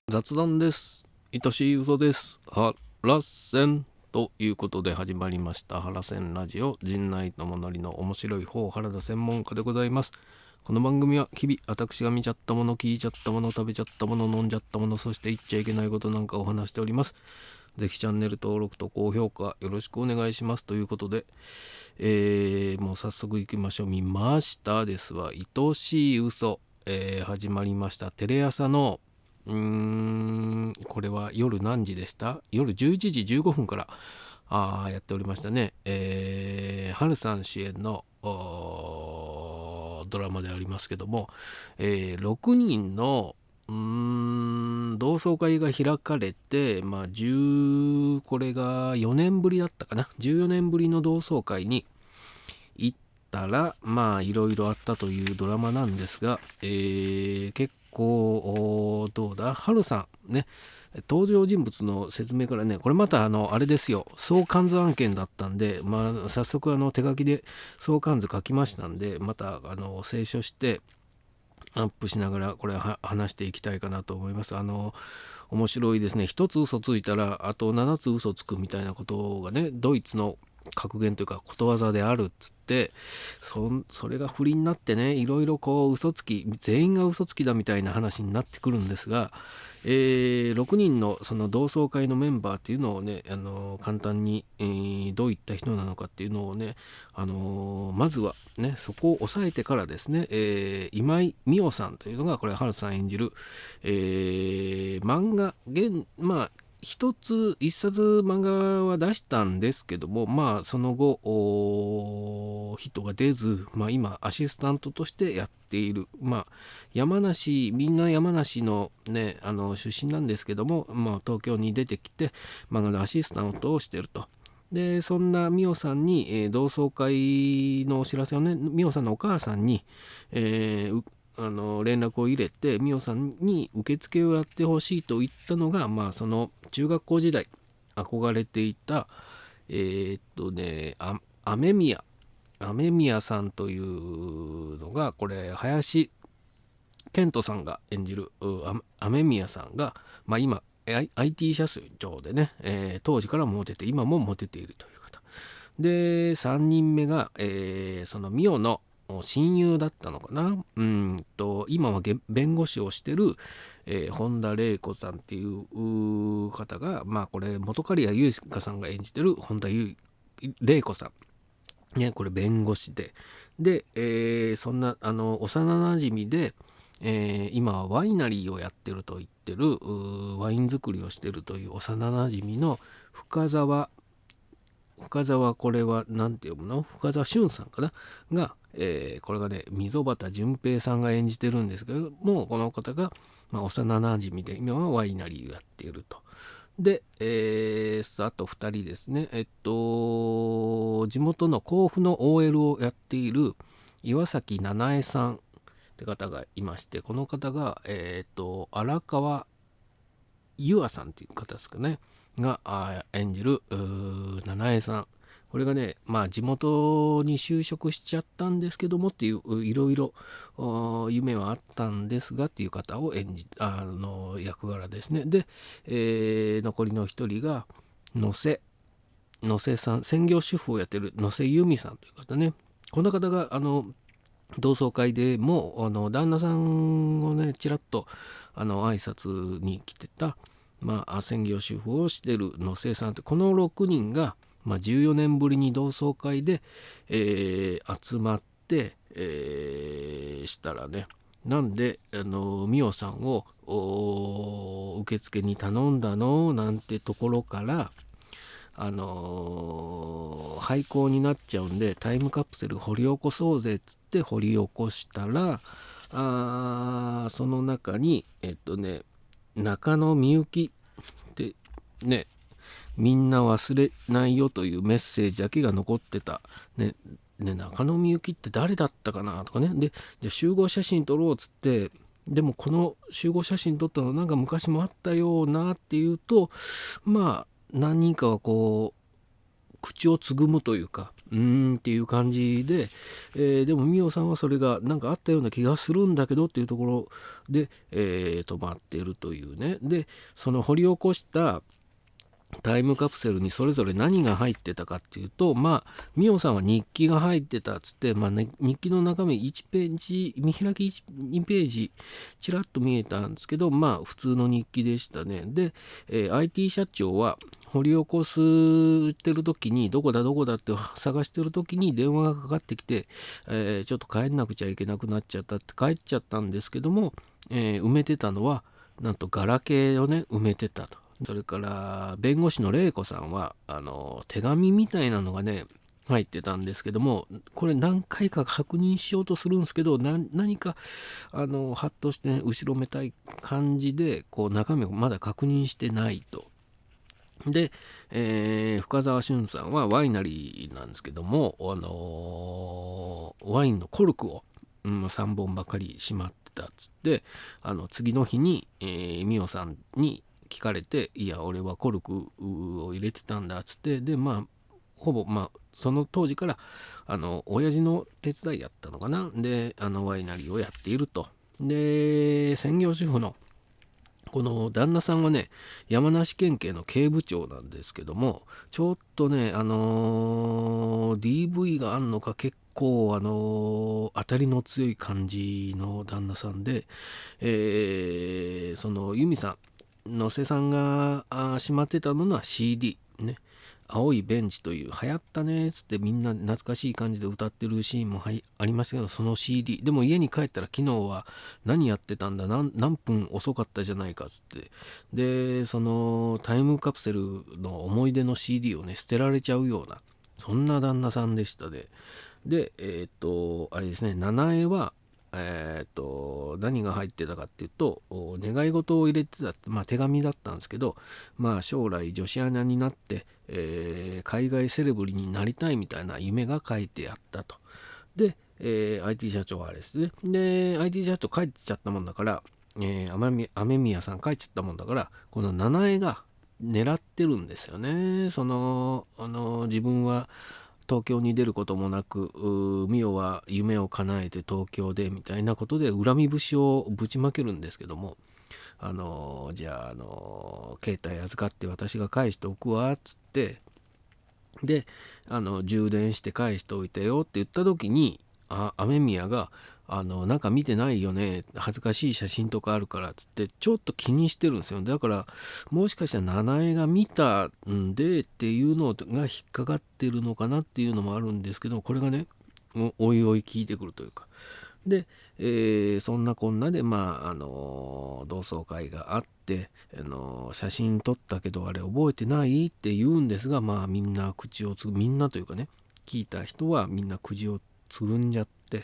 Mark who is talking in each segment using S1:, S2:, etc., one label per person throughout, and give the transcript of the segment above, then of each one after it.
S1: 雑談です。愛しい嘘です。ハラセンということで始まりましたハラセンラジオ、陣内智則の面白い方原田専門家でございます。この番組は日々私が見ちゃったもの、聞いちゃったもの、食べちゃったもの、飲んじゃったもの、そして言っちゃいけないことなんかを話しております。ぜひチャンネル登録と高評価よろしくお願いしますということで、もう早速行きましょう。見ましたですわ、愛しい嘘、始まりました。テレ朝のこれは夜何時でした？夜11時15分からやっておりましたね。ハルさん主演のドラマでありますけども、6人の同窓会が開かれて、これが4年ぶりだったかな。14年ぶりの同窓会に行ったら、いろいろあったというドラマなんですが、結構どうだ、ハルさんね、登場人物の説明からね、これまたあれですよ、相関図案件だったんで、早速手書きで相関図書きましたんで、また清書してアップしながらこれ話していきたいかなと思います。面白いですね。一つ嘘ついたらあと7つ嘘つくみたいなことがね、ドイツの格言というかことわざであるっつって、それが不利になってね、いろいろこう嘘つき、全員が嘘つきだみたいな話になってくるんですが、6人のその同窓会のメンバーっていうのをね、簡単に、どういった人なのかっていうのをね、まずはね、そこを押さえてからですね、今井美桜さんというのが、これ原さん演じる、漫画一冊漫画は出したんですけども、その後人が出ず、今アシスタントとしてやっている、みんな山梨のね出身なんですけども、東京に出てきて漫画のアシスタントをしていると。でそんな美桜さんに、同窓会のお知らせをね、美桜さんのお母さんに、連絡を入れて美桜さんに受付をやってほしいと言ったのが、その中学校時代憧れていた雨宮さんというのが、これ林遣都さんが演じる雨宮さんが、今 IT 社長でね、当時からモテて今もモテているという方で、3人目が、その美桜の親友だったのかな。今は弁護士をしてる、本田玲子さんっていう方が、これ本仮屋ユイカさんが演じてる本田玲子さんね、これ弁護士で、そんな幼なじみで、今はワイナリーをやってると言ってる、ワイン作りをしてるという幼なじみの深澤、これは何て読むの、深澤俊さんかなが、これがね溝端淳平さんが演じてるんですけども、この方が、幼なじみで今はワイナリーをやっていると。で、あと2人ですね。地元の甲府の OL をやっている岩崎七重さんって方がいまして、この方が、荒川優愛さんっていう方ですかねが演じる七重さん。これがね、地元に就職しちゃったんですけどもっていう、いろいろ夢はあったんですがっていう方を演じ役柄ですね。で、残りの一人が野瀬さん、専業主婦をやってる野瀬由美さんという方ね。この方が同窓会でも旦那さんをねちらっと挨拶に来てた、専業主婦をしてる野瀬さんって、この6人が、14年ぶりに同窓会で、集まって、したらね、なんで美桜さんを受付に頼んだのなんてところから廃校になっちゃうんでタイムカプセル掘り起こそうぜっつって掘り起こしたら、その中に中野みゆきってね、みんな忘れないよというメッセージだけが残ってたね。中野みゆきって誰だったかなとかね。でじゃあ集合写真撮ろうっつって、でもこの集合写真撮ったのなんか昔もあったようなっていうと、何人かはこう口をつぐむというか、っていう感じで、でも美桜さんはそれがなんかあったような気がするんだけどっていうところで、止まっているというね。でその掘り起こしたタイムカプセルにそれぞれ何が入ってたかっていうと、美桜さんは日記が入ってたっつって、ね、日記の中身1ページ見開き2ページちらっと見えたんですけど、普通の日記でしたね。で、IT 社長は掘り起こしてる時にどこだって探してる時に電話がかかってきて、ちょっと帰んなくちゃいけなくなっちゃったって帰っちゃったんですけども、埋めてたのはなんとガラケーをね埋めてたと。それから弁護士の玲子さんは手紙みたいなのがね入ってたんですけども、これ何回か確認しようとするんですけど、何かハッとしてね後ろめたい感じでこう中身をまだ確認してないと。で、深澤俊さんはワイナリーなんですけども、ワインのコルクを、3本ばかりしまってたっつって、次の日に、美桜さんに聞かれて、いや俺はコルクを入れてたんだっつって、でほぼその当時から親父の手伝いやったのかな。でワイナリーをやっていると。で専業主婦のこの旦那さんはね山梨県警の警部長なんですけども、ちょっとねDV があんのか結構当たりの強い感じの旦那さんで、その由美さん野瀬さんがしまってたのは CD ね、青いベンチという流行ったねっつってみんな懐かしい感じで歌ってるシーンもありましたけど、その CD でも家に帰ったら昨日は何やってたんだ、何分遅かったじゃないかっつって、でそのタイムカプセルの思い出の CD をね捨てられちゃうようなそんな旦那さんでしたで、あれですね、七重は何が入ってたかっていうと願い事を入れてたって、手紙だったんですけど、将来女子アナになって、海外セレブリになりたいみたいな夢が書いてあったと。で、IT 社長はあれですね。で IT 社長帰っちゃったもんだから、雨宮さん帰っちゃったもんだから、この七重が狙ってるんですよね。自分は東京に出ることもなく美桜は夢を叶えて東京でみたいなことで恨み節をぶちまけるんですけども、じゃあ、携帯預かって私が返しておくわっつって、で充電して返しておいてよって言った時に雨宮がなんか見てないよね、恥ずかしい写真とかあるからっつってちょっと気にしてるんですよ。だからもしかしたら七重が見たんでっていうのが引っかかってるのかなっていうのもあるんですけど、これがねおいおい聞いてくるというかで、そんなこんなで同窓会があって、写真撮ったけどあれ覚えてないって言うんですが、みんなみんなというかね聞いた人はみんな口をつぐんじゃって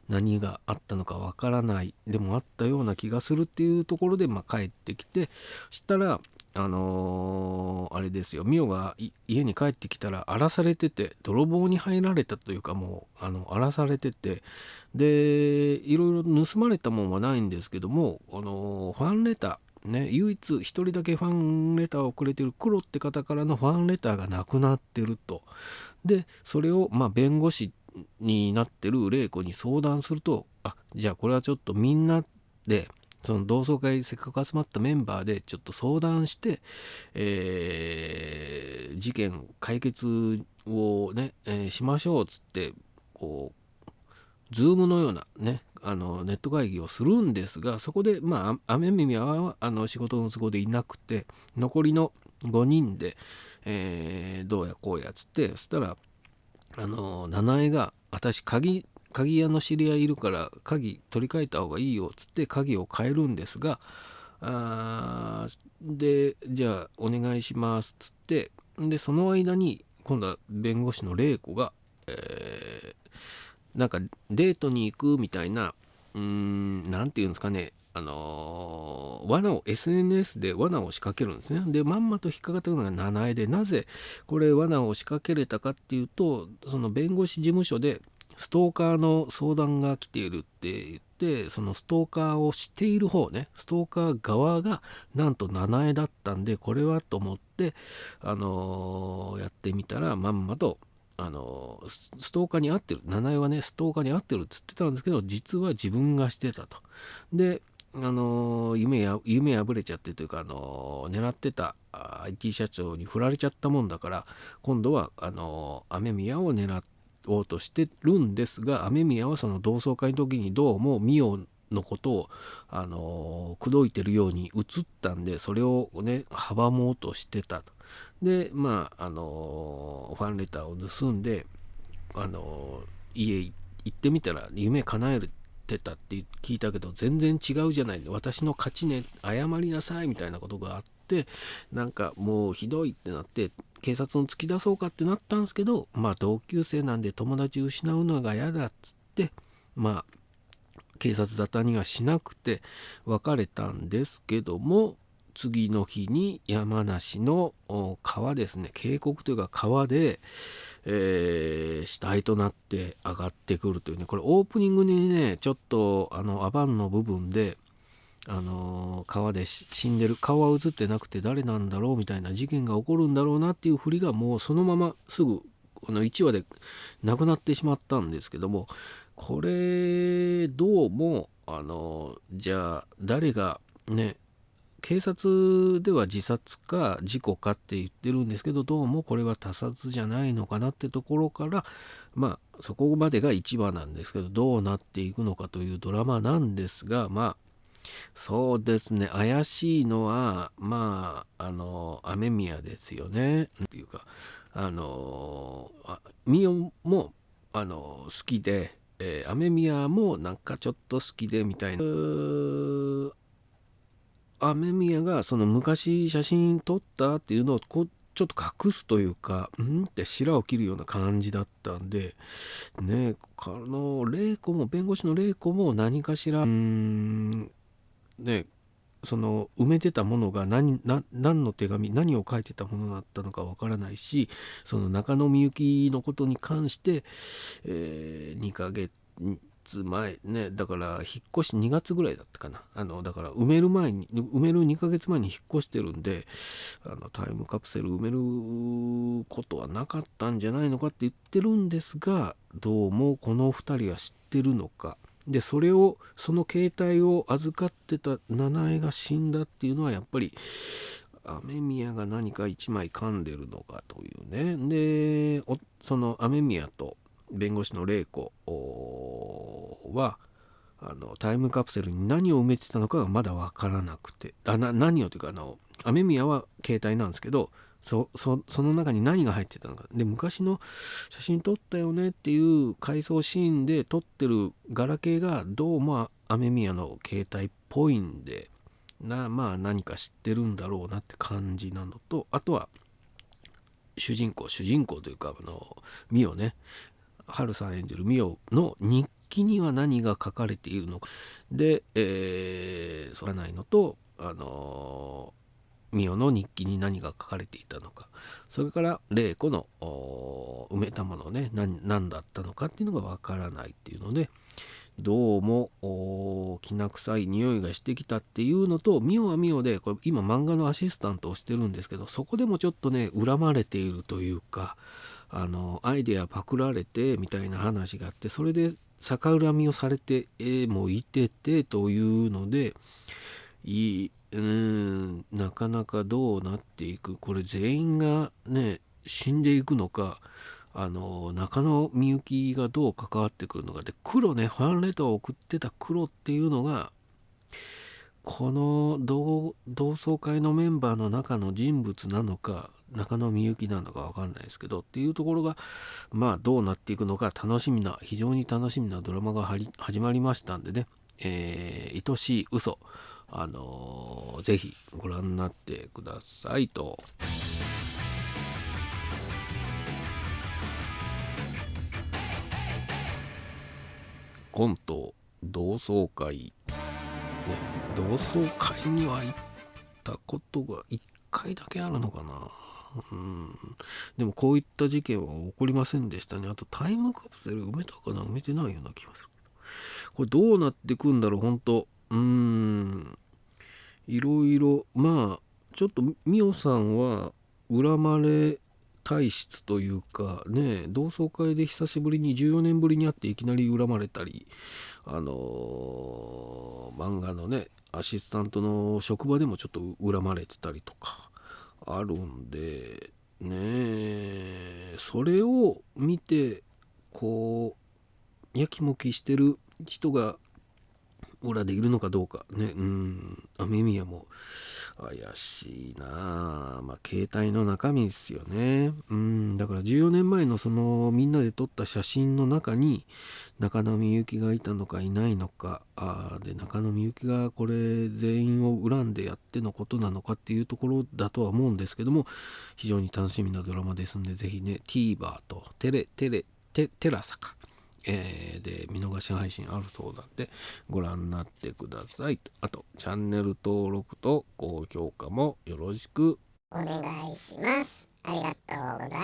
S1: 何があったのかわからない、でもあったような気がするっていうところで帰ってきて、そしたらあれですよ、ミオが家に帰ってきたら荒らされてて、泥棒に入られたというかもう荒らされてて、でいろいろ盗まれたもんはないんですけども、ファンレターね、唯一一人だけファンレターをくれてる黒って方からのファンレターがなくなってると。でそれを弁護士になってる玲子に相談すると、じゃあこれはちょっとみんなでその同窓会せっかく集まったメンバーでちょっと相談して、事件解決をね、しましょうっつってこうズームのようなねネット会議をするんですが、そこで雨宮は仕事の都合でいなくて残りの5人で、どうやこうやっつって、そしたら七重が私鍵屋の知り合いいるから鍵取り替えた方がいいよっつって鍵を変えるんですが、でじゃあお願いしますっつって、でその間に今度は弁護士の玲子が、なんかデートに行くみたいな、なんていうんですかね、罠を SNS で罠を仕掛けるんですね。でまんまと引っかかったのが七重で、なぜこれ罠を仕掛けれたかっていうと、その弁護士事務所でストーカーの相談が来ているって言って、そのストーカーをしている方ね、ストーカー側がなんと七重だったんで、これはと思ってやってみたらまんまとストーカーに遭ってる、七重はねストーカーに遭ってるっつってたんですけど、実は自分がしてたと。で夢破れちゃってというか、狙ってたIT 社長に振られちゃったもんだから、今度は雨宮を狙おうとしてるんですが、雨宮はその同窓会の時にどうもミオのことを口説いてるように映ったんで、それをね阻もうとしてたと。でファンレターを盗んで家行ってみたら夢叶えてたって聞いたけど、全然違うじゃない、私の勝ちね、謝りなさいみたいなことがあって、なんかもうひどいってなって警察に突き出そうかってなったんですけど、同級生なんで友達失うのが嫌だっつって、警察沙汰にはしなくて別れたんですけども、次の日に山梨の川ですね、渓谷というか川で、死体となって上がってくるというね、これオープニングにねちょっとアバンの部分で川で死んでる、顔は映ってなくて誰なんだろうみたいな事件が起こるんだろうなっていう振りがもうそのまますぐ1話でなくなってしまったんですけども、これどうもじゃあ誰がね、警察では自殺か事故かって言ってるんですけど、どうもこれは他殺じゃないのかなってところから、そこまでが1話なんですけど、どうなっていくのかというドラマなんですが、そうですね、怪しいのは雨宮ですよね。っていうかミオも好きで、雨宮もなんかちょっと好きでみたいな。雨宮がその昔写真撮ったっていうのをちょっと隠すというか、って白を切るような感じだったんでね、玲子も弁護士の玲子も何かしらね、その埋めてたものが何の手紙、何を書いてたものだったのかわからないし、その中野みゆきのことに関して、2ヶ月前ね、だから引っ越し2月ぐらいだったかな、だから埋める2ヶ月前に引っ越してるんで、タイムカプセル埋めることはなかったんじゃないのかって言ってるんですが、どうもこの2人は知ってるのかで、その携帯を預かってた七重が死んだっていうのはやっぱり雨宮が何か一枚噛んでるのかというね。でその雨宮と弁護士の玲子はタイムカプセルに何を埋めてたのかがまだ分からなくて、何をというか雨宮は携帯なんですけど、その中に何が入ってたのかで、昔の写真撮ったよねっていう回想シーンで撮ってるガラケーがどうも雨宮の携帯っぽいんで何か知ってるんだろうなって感じなのと、あとは主人公というかミオね、春さん演じるミオの日記には何が書かれているのかで、そらないのとミオの日記に何が書かれていたのか、それから玲子の埋めたものね、何だったのかっていうのがわからないっていうので、どうもきな臭い匂いがしてきたっていうのと、ミオはミオでこれ今漫画のアシスタントをしてるんですけど、そこでもちょっとね恨まれているというか、アイデアパクられてみたいな話があって、それで逆恨みをされてもいててというので、なかなかどうなっていく、これ全員がね死んでいくのか、中野みゆきがどう関わってくるのかで、黒ね、ファンレターを送ってた黒っていうのがこの同窓会のメンバーの中の人物なのか中野みゆきなのか分かんないですけどっていうところがどうなっていくのか非常に楽しみなドラマが始まりましたんでね、愛しい嘘ぜひご覧になってくださいと。コント同窓会、同窓会には行ったことが1回だけあるのかな。でもこういった事件は起こりませんでしたね。あとタイムカプセル埋めたかな、埋めてないような気がする。これどうなってくんだろう、本当いろいろちょっとミオさんは恨まれ体質というかね、同窓会で久しぶりに14年ぶりに会っていきなり恨まれたり、漫画のねアシスタントの職場でもちょっと恨まれてたりとかあるんでね、それを見てこうやきもきしてる人が裏でいるのかどうかね。雨宮も怪しいな。携帯の中身ですよね。だから14年前のそのみんなで撮った写真の中に中野みゆきがいたのかいないのか、で中野みゆきがこれ全員を恨んでやってのことなのかっていうところだとは思うんですけども、非常に楽しみなドラマですんで、ぜひね TVer とテラサかで見逃し配信あるそうなんでご覧になってください。あとチャンネル登録と高評価もよろしく
S2: お願いします。ありがとうございます。